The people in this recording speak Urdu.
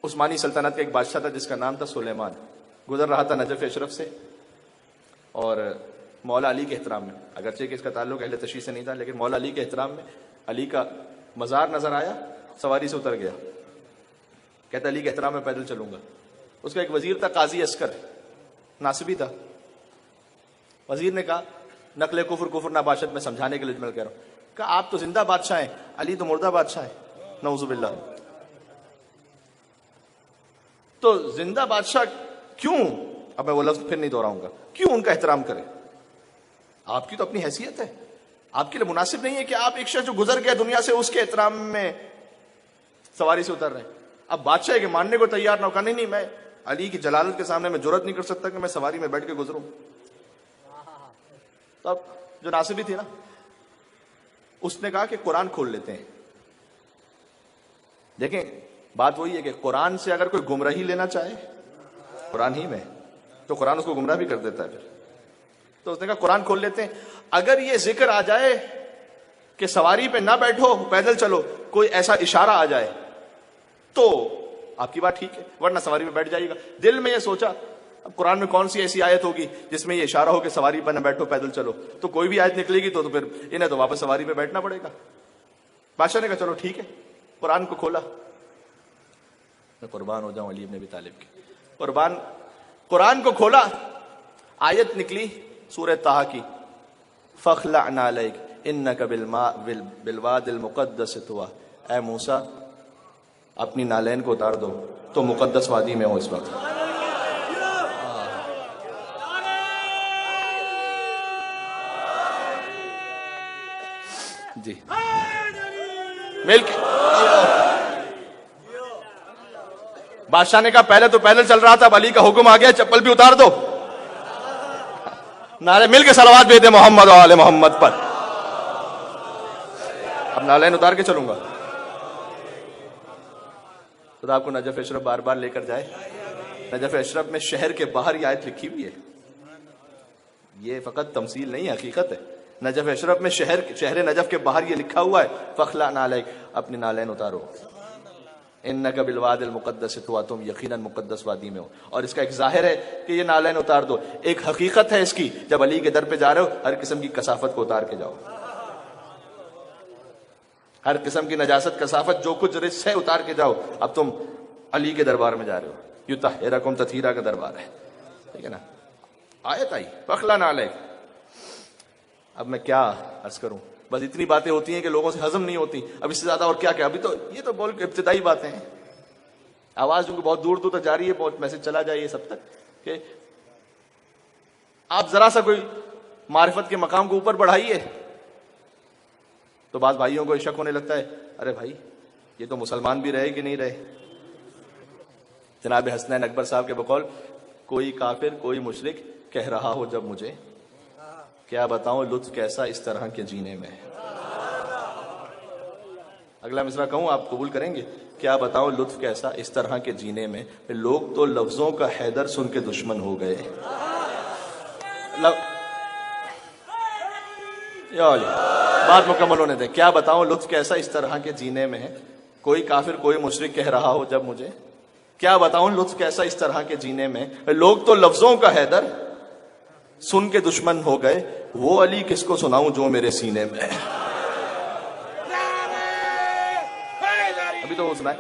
عثمانی سلطنت کا ایک بادشاہ تھا جس کا نام تھا سلیمان. گزر رہا تھا نجف اشرف سے اور مولا علی کے احترام میں، اگرچہ کہ اس کا تعلق اہل تشیع سے نہیں تھا، لیکن مولا علی کے احترام میں علی کا مزار نظر آیا، سواری سے اتر گیا. کہتا علی کے احترام میں پیدل چلوں گا. اس کا ایک وزیر تھا قاضی عسکر، ناصبی تھا. وزیر نے کہا نقل کفر کفر نباشت میں سمجھانے کے لیے میں کہہ رہا ہوں، کہا آپ تو زندہ بادشاہ ہیں، علی تو مردہ بادشاہ ہے، نعوذ باللہ. تو زندہ بادشاہ کیوں، اب میں وہ لفظ پھر نہیں دہراؤں گا، کیوں ان کا احترام کریں؟ آپ کی تو اپنی حیثیت ہے، آپ کے لیے مناسب نہیں ہے کہ آپ ایک شخص جو گزر گیا دنیا سے اس کے احترام میں سواری سے اتر رہے ہیں. اب بادشاہ کے ماننے کو تیار نہ ہو، کہا نہیں میں علی کی جلالت کے سامنے میں جرأت نہیں کر سکتا کہ میں سواری میں بیٹھ کے گزروں. تو اب جو ناصبی تھی نا، اس نے کہا کہ قرآن کھول لیتے ہیں. دیکھیں بات وہی ہے کہ قرآن سے اگر کوئی گمراہی لینا چاہے قرآن ہی میں، تو قرآن اس کو گمراہ بھی کر دیتا ہے پھر. تو اس نے کہا قرآن کھول لیتے ہیں، اگر یہ ذکر آ جائے کہ سواری پہ نہ بیٹھو پیدل چلو، کوئی ایسا اشارہ آ جائے تو آپ کی بات ٹھیک ہے، ورنہ سواری پہ بیٹھ جائیے گا. دل میں یہ سوچا اب قرآن میں کون سی ایسی آیت ہوگی جس میں یہ اشارہ ہو کہ سواری پہ نہ بیٹھو پیدل چلو، تو کوئی بھی آیت نکلے گی تو پھر انہیں تو واپس سواری پہ بیٹھنا پڑے گا. بادشاہ نے کہا چلو ٹھیک ہے، قرآن کو کھولا. میں قربان ہو جاؤں علی ابن ابی طالب کی، قرآن کو کھولا، آیت نکلی سورہ طٰہٰ کی، فَاخْلَعْ نَعْلَيْكَ إِنَّكَ بِالْوَادِ الْمُقَدَّسِ طُوًى. اے موسیٰ اپنی نالین کو اتار دو، تو مقدس وادی میں ہو اس وقت. جی مل کے بادشاہ نے کہا پہلے تو پیدل چل رہا تھا، اب علی کا حکم آ گیا چپل بھی اتار دو. نعرے مل کے صلوات بھیج دے محمد و آل محمد پر. اب نالین اتار کے چلوں گا. خدا آپ کو نجف اشرف بار بار لے کر جائے. نجف اشرف میں شہر کے باہر یہ آیت لکھی ہوئی ہے، یہ فقط تمثیل نہیں حقیقت ہے. نجف اشرف میں شہر نجف کے باہر یہ لکھا ہوا ہے، فَاخْلَعْ نَعْلَيْكَ، اپنی نالین اتارو، اِنَّكَ بِالْوَادِ الْمُقَدَّسِ طُوًى، تم یقیناً مقدس وادی میں ہو. اور اس کا ایک ظاہر ہے کہ یہ نالین اتار دو، ایک حقیقت ہے اس کی، جب علی کے در پہ جا رہے ہو ہر قسم کی کثافت کو اتار کے جاؤ، ہر قسم کی نجاست کثافت جو کچھ رجس ہے اتار کے جاؤ. اب تم علی کے دربار میں جا رہے ہو، یطہرکم تطہیرا کا دربار ہے، ٹھیک ہے نا. آیت آئی فَاخْلَعْ نَعْلَيْكَ. اب میں کیا عرض کروں، بس اتنی باتیں ہوتی ہیں کہ لوگوں سے ہضم نہیں ہوتی. اب اس سے زیادہ اور کیا کیا، ابھی تو یہ تو بول کے ابتدائی باتیں ہیں. آواز جو بہت دور دور تک جا رہی ہے، بہت میسج چلا جائے سب تک کہ آپ ذرا سا کوئی معرفت کے مقام کو اوپر بڑھائیے تو بعض بھائیوں کو شک ہونے لگتا ہے، ارے بھائی یہ تو مسلمان بھی رہے کہ نہیں رہے. جناب حسنین اکبر صاحب کے بقول، کوئی کافر کوئی مشرک کہہ رہا ہو جب مجھے، کیا بتاؤں لطف کیسا اس طرح کے جینے میں. اگلا مصرع کہوں آپ قبول کریں گے، کیا بتاؤں لطف کیسا اس طرح کے جینے میں، لوگ تو لفظوں کا حیدر سن کے دشمن ہو گئے. بات مکمل ہونے دیں. کیا بتاؤں لطف کیسا اس طرح کے جینے میں ہے، کوئی کافر کوئی مشرک کہہ رہا ہو جب مجھے، کیا بتاؤں لطف کیسا اس طرح کے جینے میں، لوگ تو لفظوں کا حیدر سن کے دشمن ہو گئے، وہ علی کس کو سناؤں جو میرے سینے میں. ابھی تو وہ سنائے.